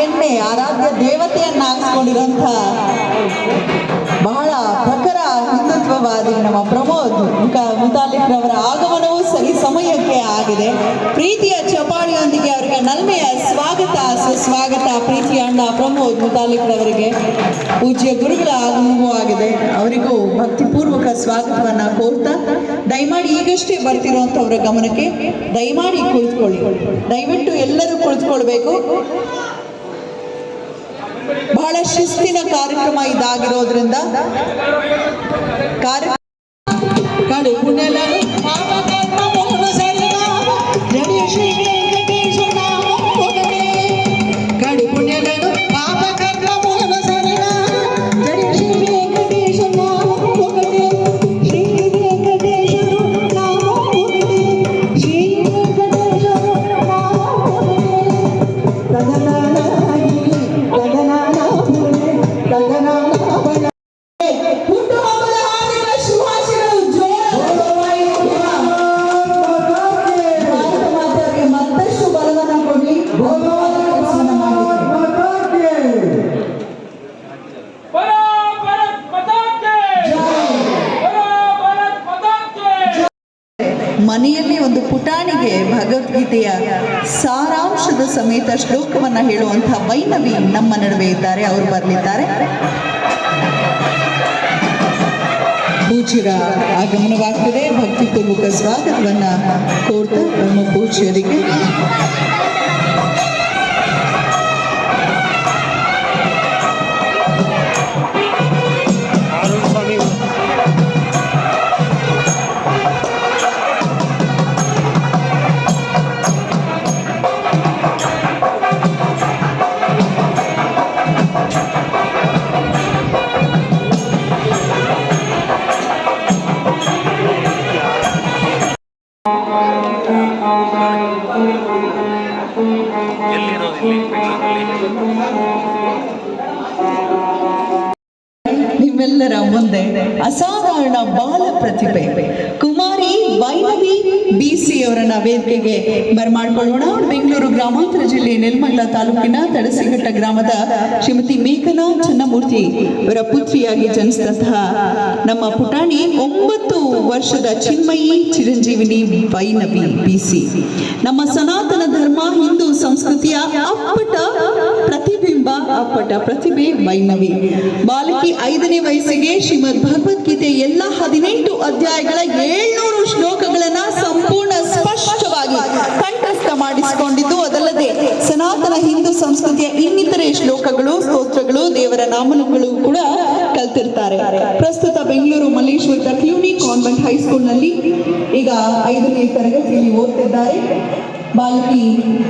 ತಾಯಿಯನ್ನೇ ಆರಾಧ್ಯ ದೇವತೆಯನ್ನಾಗಿಸ್ಕೊಂಡಿರುವಂಥ ಬಹಳ ಪ್ರಖರ ಹಿಂದುತ್ವವಾದಿ ನಮ್ಮ ಪ್ರಮೋದ್ ಮುತಾಲಿಕ್ರವರ ಆಗಮನವೂ ಸರಿ ಸಮಯಕ್ಕೆ ಆಗಿದೆ. ಪ್ರೀತಿಯ ಚಪಾಳಿಯೊಂದಿಗೆ ಅವರಿಗೆ ನಲ್ಮೆಯ ಸ್ವಾಗತ ಸುಸ್ವಾಗತ. ಪ್ರೀತಿಯ ಅಣ್ಣ ಪ್ರಮೋದ್ ಮುತಾಲಿಕ್ರವರಿಗೆ ಪೂಜ್ಯ ಗುರುಗಳ ಆಗಮನವೂ ಆಗಿದೆ. ಅವರಿಗೂ ಭಕ್ತಿಪೂರ್ವಕ ಸ್ವಾಗತವನ್ನ ಕೋರ್ತಾ ದಯಮಾಡಿ ಈಗಷ್ಟೇ ಬರ್ತಿರುವಂಥವ್ರ ಗಮನಕ್ಕೆ ದಯಮಾಡಿ ಕುಳಿತುಕೊಳ್ಳಿ. ದಯವಿಟ್ಟು ಎಲ್ಲರೂ ಕುಳಿತುಕೊಳ್ಬೇಕು. ಬಹಳ ಶಿಸ್ತಿನ ಕಾರ್ಯಕ್ರಮ ಇದಾಗಿರೋದ್ರಿಂದ ಮನೆಯಲ್ಲಿ ಒಂದು ಪುಟಾಣಿಗೆ ಭಗವದ್ಗೀತೆಯ ಸಾರಾಂಶದ ಸಮೇತ ಶ್ಲೋಕವನ್ನ ಹೇಳುವಂತಹ ವೈನವಿ ನಮ್ಮ ನಡುವೆ ಇದ್ದಾರೆ. ಅವರು ಬರಲಿದ್ದಾರೆ. ಪೂಜ್ಯರ ಆಗಮನವಾಗ್ತದೆ. ಭಕ್ತಿಪೂರ್ವಕ ಸ್ವಾಗತವನ್ನ ಕೋರ್ತಾ ನಮ್ಮ ಪೂಜ್ಯರಿಗೆ ನಿಮ್ಮೆಲ್ಲರ ಮುಂದೆ ಅಸಾಧಾರಣ ಬಾಲ ಪ್ರತಿಭೆ ಕುಮಾರಿ ವೈನವಿ ಬಿಸಿ ಅವರನ್ನ ವೇದಿಕೆಗೆ ಬರಮಾಡ್ಕೊಳ್ಳೋಣ. ಬೆಂಗಳೂರು ಗ್ರಾಮಾಂತರ ಜಿಲ್ಲೆ ನೆಲಮಂಗಲ ತಾಲೂಕಿನ ತಡಸಿಘಟ್ಟ ಗ್ರಾಮದ ಶ್ರೀಮತಿ ಮೇಘನಾ ಚನ್ನಮೂರ್ತಿ ಅವರ ಪುತ್ರಿಯಾಗಿ ಜನಿಸಿದಂತಹ ನಮ್ಮ ಪುಟಾಣಿ 9 ವರ್ಷದ ಚಿನ್ಮಯಿ ಚಿರಂಜೀವಿನಿ ವೈನವಿ ಬಿಸಿ ನಮ್ಮ ಸನಾತನ ಧರ್ಮ ಹಿಂದೂ ಸಂಸ್ಕೃತಿಯ ಅಪ್ಪಟ ಪ್ರತಿಬಿಂಬ, ಅಪ್ಪಟ ಪ್ರತಿಭೆ ವೈನವಿ. ಬಾಲಕಿ 5ನೇ ವಯಸ್ಸಿಗೆ ಶ್ರೀಮದ್ ಭಗವದ್ಗೀತೆ ಎಲ್ಲ 18 ಅಧ್ಯಾಯಗಳ 700 ಶ್ಲೋಕಗಳನ್ನ ಸಂಪೂರ್ಣ ಸ್ಪಷ್ಟವಾಗಿ ಕಂಠಸ್ಥ ಮಾಡಿಸಿಕೊಂಡಿದ್ದು, ಅದಲ್ಲದೆ ಸನಾತನ ಹಿಂದೂ ಸಂಸ್ಕೃತಿಯ ಇನ್ನಿತರೆ ಶ್ಲೋಕಗಳು, ಸ್ತೋತ್ರಗಳು, ದೇವರ ನಾಮಗಳು ಕೂಡ ಕಲ್ತಿರ್ತಾರೆ. ಪ್ರಸ್ತುತ ಬೆಂಗಳೂರು ಮಲ್ಲೇಶ್ವರದ ಕ್ಲೂನಿ ಕಾನ್ವೆಂಟ್ ಹೈಸ್ಕೂಲ್ ನಲ್ಲಿ ಈಗ 5ನೇ ತರಗತಿಯಲ್ಲಿ ಓದ್ತಿದ್ದಾರೆ. ಬಾಲಕಿ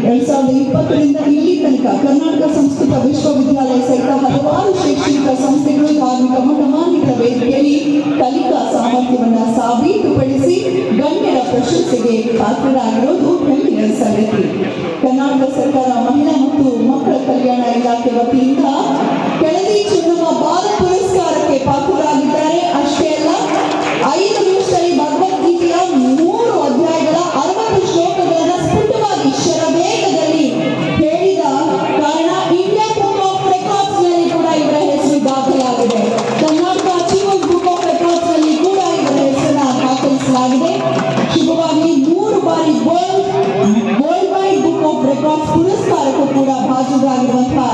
2020ರಿಂದ ಇಲ್ಲಿ ತನಕ ಕರ್ನಾಟಕ ಸಂಸ್ಕೃತ ವಿಶ್ವವಿದ್ಯಾಲಯ ಸಹಿತ ಹಲವಾರು ಶೈಕ್ಷಣಿಕ ಸಂಸ್ಥೆಗಳು, ಧಾರ್ಮಿಕ ಮಠಮಾನ್ಯಗಳ ವೇದಿಕೆಯಲ್ಲಿ ಕಲಿಕಾ ಸಾಮರ್ಥ್ಯವನ್ನ ಸಾಬೀತುಪಡಿಸಿ ಗಣ್ಯರ ಪ್ರಶಂಸೆಗೆ ಪಾತ್ರರಾಗಿರೋದು ಹೆಮ್ಮೆಯ ಸಂಗತಿ. ಕರ್ನಾಟಕ ಸರ್ಕಾರ ಮಹಿಳಾ ಮತ್ತು ಮಕ್ಕಳ ಕಲ್ಯಾಣ ಇಲಾಖೆ ವತಿಯಿಂದ ಕೆಳದಿ ಚೆನ್ನಮ್ಮ ಬಾಲ ಪುರಸ್ಕಾರಕ್ಕೆ ಪಾತ್ರರಾಗಿದ್ದಾರೆ. ಅಷ್ಟೇ ಅಲ್ಲ, 5 ನಿಮಿಷದಲ್ಲಿ ಭಗವದ್ಗೀತೆಯ 3 ಅಧ್ಯಾಯಗಳ 60 ಶ್ಲೋಕಗಳನ್ನು ಸ್ಫುಟವಾಗಿ ಶರವೇಗದಲ್ಲಿ ಹೇಳಿದ ಕಾರಣ ಇಂಡಿಯಾ ಬುಕ್ ಆಫ್ ರೆಕಾರ್ಡ್ಸ್ ನಲ್ಲಿ ಕೂಡ ಇವರ ಹೆಸರು ದಾಖಲಾಗಿದೆ. Karnataka achievers book of records ನಲ್ಲಿ ಕೂಡ ಇವರ ಹೆಸರನ್ನ ದಾಖಲಿಸಲಾಗಿದೆ. ಶುಭವಾಗಿ 3 ಬಾರಿ world wide book of records ಪುರಸ್ಕಾರಕ್ಕೂ ಕೂಡ ಭಾಜನರಾಗಿರುವಂತಹ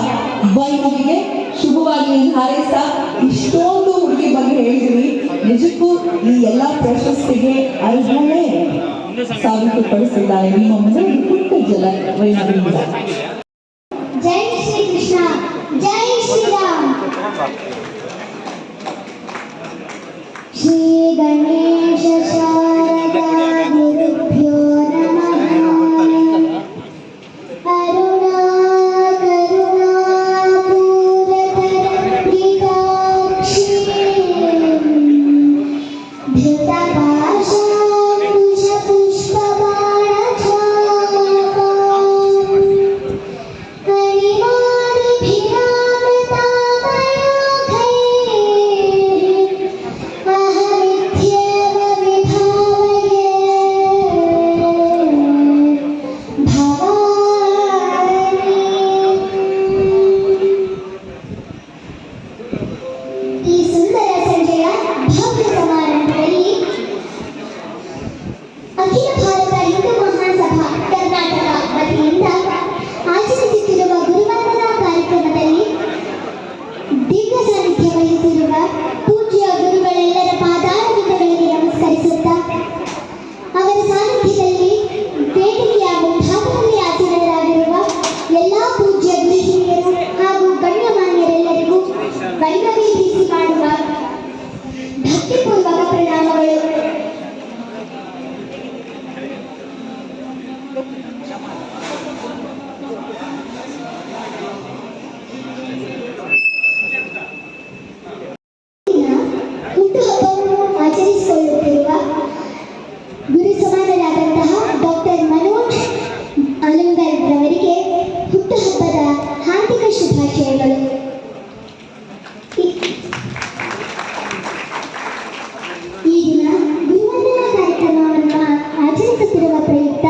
ವೈನವಿಗೆ ಶುಭವಾಗಿ ಹಾರೈಸ್ತಾ ಇಷ್ಟೊಂದು ಹುಡುಗಿ ಬಗ್ಗೆ ಹೇಳಿದ್ವಿ. ನಿಜಕ್ಕೂ ಈ ಎಲ್ಲ ಪ್ರಶಸ್ತಿಗೆ ಅರ್ಹನೇ ಸಾಬೀತುಪಡಿಸಿದ್ದಾರೆ ನಿಮ್ಮ ಮುಂದೆ ಪುಟ್ಟ ಜಲ ವೈನವಿಯಿಂದ. ಜೈ ಶ್ರೀ ಕೃಷ್ಣ, ಜೈ ಶ್ರೀರಾಮ್. ಶ್ರೀ ಗಣೇಶ ಶಾರದಾ ಗುರುಭ್ಯೋ Yeah. ಪೂಜ್ಯ ಗುರುಹಿರಿಯರು ಹಾಗೂ ಗಣ್ಯಮಾನ್ಯರೆಲ್ಲರಿಗೂ ವೈಭವಿ ರೀತಿ ಮಾಡುವ ಭಕ್ತಿಪೂರ್ವಕ ಪ್ರಣಾಮಗಳು. ಹುಟ್ಟುಹಬ್ಬವನ್ನು ಆಚರಿಸಿಕೊಳ್ಳುತ್ತಿರುವ ಗುರು ಸಮಾನರಾದಂತಹ ಡಾಕ್ಟರ್ ಮನೋಜ್ ಅಲಂಗರ್ ರವರಿಗೆ ಹುಟ್ಟುಹಬ್ಬದ ಹಾರ್ದಿಕ ಶುಭಾಶಯಗಳು. ಈ ದಿನ ಗುರುವಂದನಾ ಕಾರ್ಯಕ್ರಮವನ್ನು ಆಚರಿಸುತ್ತಿರುವ ಪ್ರಯುಕ್ತ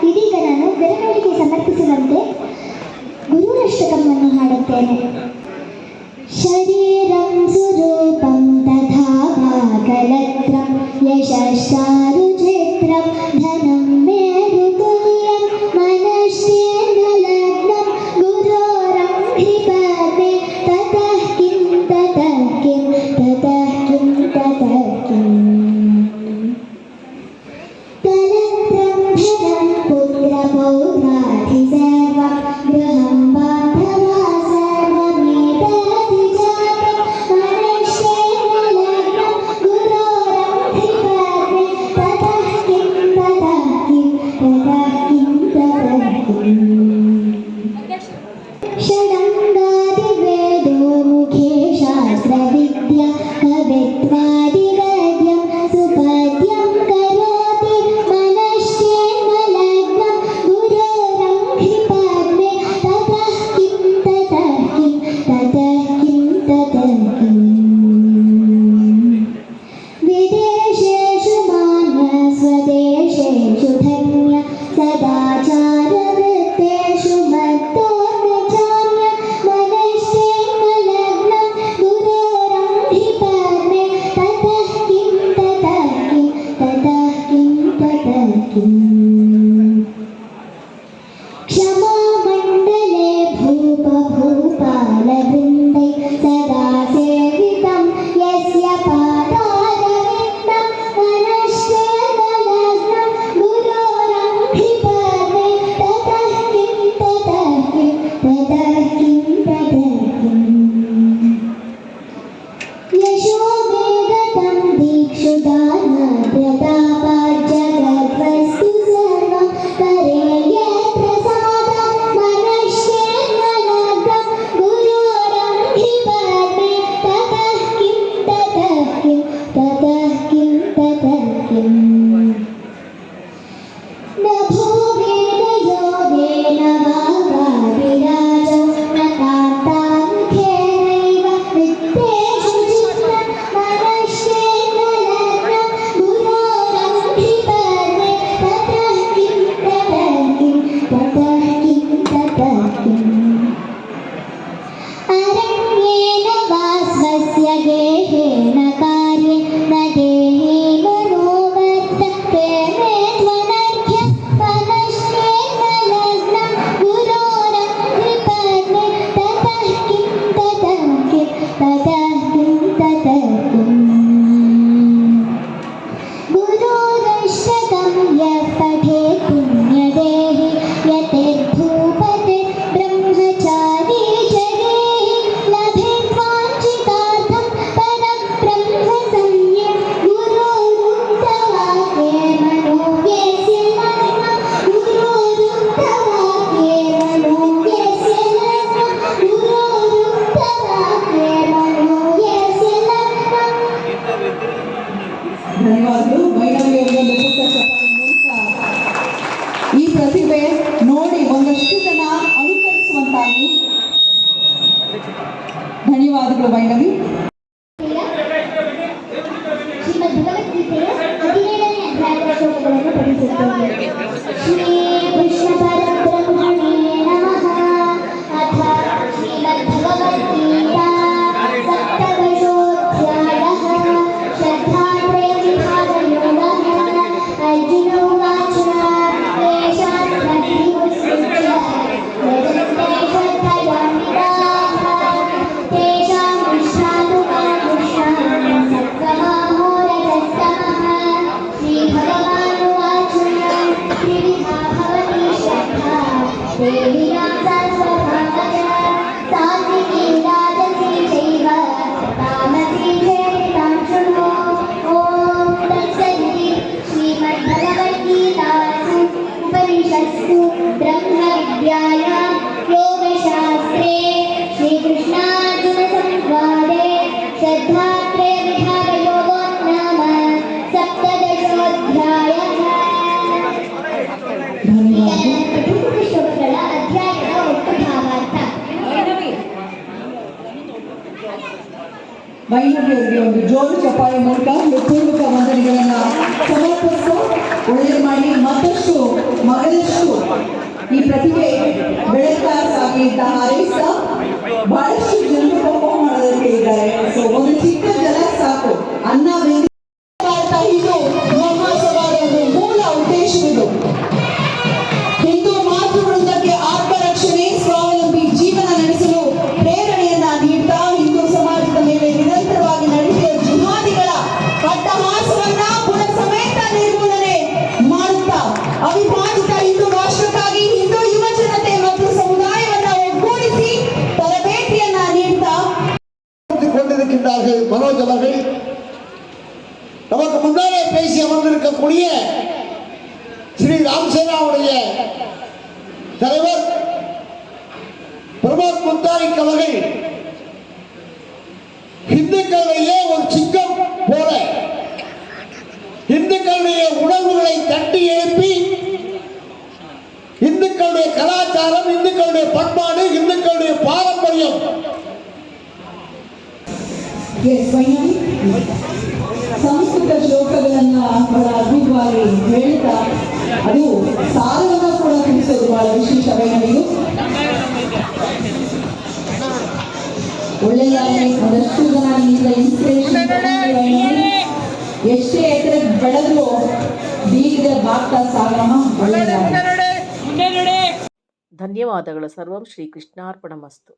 ಇದೀಗ ನಾನು ಬೆರಳಿಗೆ ಸಮರ್ಪಿಸುವಂತೆ ಗುರುರಷ್ಟಕವನ್ನು ಹಾಡುತ್ತೇನೆ. ಶರೀರಂ ಸುರೂಪಂ ತಥಾ ಭಾಗಲತ್ರಂ ಯಶಶ್ಚಾರುಚಿತ್ರಂ ಧನಂ ಮೇರುತುಲ್ಯಂ ಮನಶ್ಚೇನ ಲಗ್ನಂ ಗುರೋರಂ ಧಿಪದೆ ತತಃ ಕಿಂ ತತಃ ಕಿಂ ತತಃ ಕಿಂ ತತಃ ಕಿಂ ತಲತ್ರಂ ಧನಂ ಪುತ್ರ ಪೌತ್ರಾಧಿ ಸರ್ವಂ ಗೃಹಂ ಬಾಂಧವಾ ಸರ್ವಮೇತದಿ ಜಾತಂ ಮನಶ್ಚೇನ ಲಗ್ನಂ ಗುರೋರಂ ಧಿಪದೆ ತತಃ ಕಿಂ ತತಃ ಕಿಂ ತತಃ ಕಿಂ ತತಃ ಕಿಂ षडङ्गादिवेदो मुखे शास्त्रविद्या कवित्वादिगद्यं सुपद्यं करोति मनश्चेन लग्नं गुरोरं धिपद्मे ततः किं ततः किं ततः किं ततः किम् विदेशेषु मान्य स्वदेशेषु धन्य सदाचारवृत्तेषु मत्तो न चान्य मनश्चेन लग्नं गुरोरं धिपद्मे ततः किं ततः किं ततः किं ततः किम् क्षमामण्डले भूपभूपालवृन्दै सदा सेवितं यस्य पादारविन्दं मनश्चेन लग्नं गुरोरं धिपद्मे ततः किं ततः किं ततः किं ततः किम् यशो वेदतं दीक्षु दानप्रतापाज्जगद्वस्तु सर्वं करेय प्रसादं मनश्चेन लग्नं गुरोरं धिपद्मे ततः किं ततः किं ततः किं ततः किम् नभो वेदयोगेन वा वादिराजो न कान्तामुखेनैव वित्तेषु चित्तं मनश्चेन लग्नं गुरोरं धिपद्मे ततः किं ततः किं ततः किं ततः किम् अरण्येन वा स्वस्य गेहेन कार्ये न गेहे मनोवर्तते मे त्वनर्घ्यं मनश्चेन लग्नं गुरोरं धिपद्मे ततः किं ततः किं ततः किं ततः किम् गुरोरष्टकं यः पठेत् पुण्यदेहि यतिर्भूपते ब्रह्मचारी जगेहि लभेद्वाञ्छितार्थं परब्रह्म संज्ञं गुरोरुक्तवाक्ये मनोज्ञस्य लग्नं गुरोरुक्तवाक्ये मनोज्ञस्य लग्नं गुरोरुक्तवाक्ये मनोज्ञस्य लग्नं. ಧನ್ಯವಾದಗಳು. ವೈಣವಿಯವರಿಗೆ ಒಂದು ಪುಟ್ಟ ಚಪ್ಪಾಳೆ ಮೂಲಕ ಈ ಪ್ರತಿಭೆ ನೋಡಿ ಒಂದಷ್ಟು ಜನ ಅನುಕರಿಸುವಂತಾಗಿ. ಧನ್ಯವಾದಗಳು ವೈಣವಿ. ಶ್ರೀಮದ್ ಭಗವದ್ಗೀತೆಯ 17ನೇ ಅಧ್ಯಾಯದ ಶ್ಲೋಕಗಳನ್ನು ಪಠಿಸುತ್ತೇವೆ. ಶ್ರೀ ಕೃಷ್ಣ ಪರಬ್ರಹ್ಮಣೇ ನಮಃ. ಅಥ ಶ್ರೀಮದ್ ಭಗವದ್ಗೀತಾ ಸಪ್ತದಶೋऽಧ್ಯಾಯಃ. ಶ್ರದ್ಧಾತ್ರಯ ವಿಭಾಗಯೋಗಃ. ಅರ್ಜುನ ಉವಾಚ ತೇಷಾಂ ಶ್ರದ್ಧೆಯ ವೈನವಿ ಅವರಿಗೆ ಒಂದು ಜೋರು ಚಪ್ಪಾಳೆ ಮೂಲಕ ಹೃತ್ಪೂರ್ವಕ ವಂದನೆಗಳನ್ನ ಸಮರ್ಪಿಸ್ತಾ ಒಳ್ಳೆ ಮಾಡಿ ಮತ್ತಷ್ಟು ಮಗದಷ್ಟು ಈ ಪ್ರತಿಭೆ ಬೆಳೀತಾ ಸಾಗಿ ಅಂತ ಹಾರೈಸ್ತಾ ಬಹಳಷ್ಟು ಜನರು ಪರ್ಫಾರ್ಮ್ ಮಾಡೋದಕ್ಕೆ ಇದ್ದಾರೆ. ಸೊ ಒಂದು ಚಿಕ್ಕ ಜಲ ಸಾಕು ಅನ್ನ ಮಾಡ್ತಾ ಇದು ಮಹಾಸಭಾದ ಒಂದು ಮೂಲ ಉದ್ದೇಶವಿದು. ಹಿಂದೂ ಮಾತೃವೃಂದಕ್ಕೆ ಆತ್ಮರಕ್ಷಣೆ ಸ್ವಾವಲಂಬಿ ಜೀವನ ನಡೆಸಲು ಪ್ರೇರಣೆಯನ್ನ ನೀಡ್ತಾ ಹಿಂದೂ ಸಮಾಜದ ಮೇಲೆ ನಿರಂತರವಾಗಿ ನಡೆಯುವ ಜಿಹಾದಿಗಳ ಅಟ್ಟಹಾಸವನ್ನ ಪುನಃ ಸಮೇತ ನಿರ್ಮೂಲನೆ ಮಾಡುತ್ತಾ ಅವಿಭಾಜಿತ ಹಿಂದೂ ರಾಷ್ಟ್ರಕ್ಕಾಗಿ ಹಿಂದೂ ಯುವ ಜನತೆ ಮತ್ತು ಸಮುದಾಯವನ್ನ ಒಗ್ಗೂಡಿಸಿ ತರಬೇತಿಯನ್ನ ನೀಡ್ತಾ கொண்டிருக்கின்றார்கள் மனோஜ் அவர்கள். நமக்கு முன்னாலே பேசி அமர்ந்திருக்கக்கூடிய ஸ்ரீ ராம்சேனாவுடைய தலைவர் பிரமோத் முத்தாரிக் அவர்கள் இந்துக்களிடையே ஒரு சிங்கம் போல இந்துக்களுடைய உணர்வுகளை தட்டி எழுப்பி இந்துக்களுடைய கலாச்சாரம், இந்துக்களுடைய பண்பாடு, இந்துக்களுடைய பாரம்பரியம் ಸಂಸ್ಕೃತ ಶ್ಲೋಕಗಳನ್ನ ಬಹಳ ಅದ್ಭುತವಾಗಿ ಹೇಳ್ತಾ ಅದು ಸಾರವನ್ನ ಕೂಡ ತಿಳಿಸೋದು ಬಹಳ ವಿಶೇಷ ವೈನವಿದು. ಒಳ್ಳೆಯದಾಗಿ ಒಂದಷ್ಟು ಜನ ನಿಮ್ಮಿಂದ ಇನ್ಸ್ಪಿರೇಷನ್ ಎಷ್ಟೇ ಎಕರೆ ಬೆಳೆದ್ರು ಬೀಗದೆ ಬಾಗ್ತಾ ಸಾಗಮ್ಮ. ಒಳ್ಳೆಯದಾಗಿ ಧನ್ಯವಾದಗಳು. ಸರ್ವಂ ಶ್ರೀಕೃಷ್ಣಾರ್ಪಣಮಸ್ತು.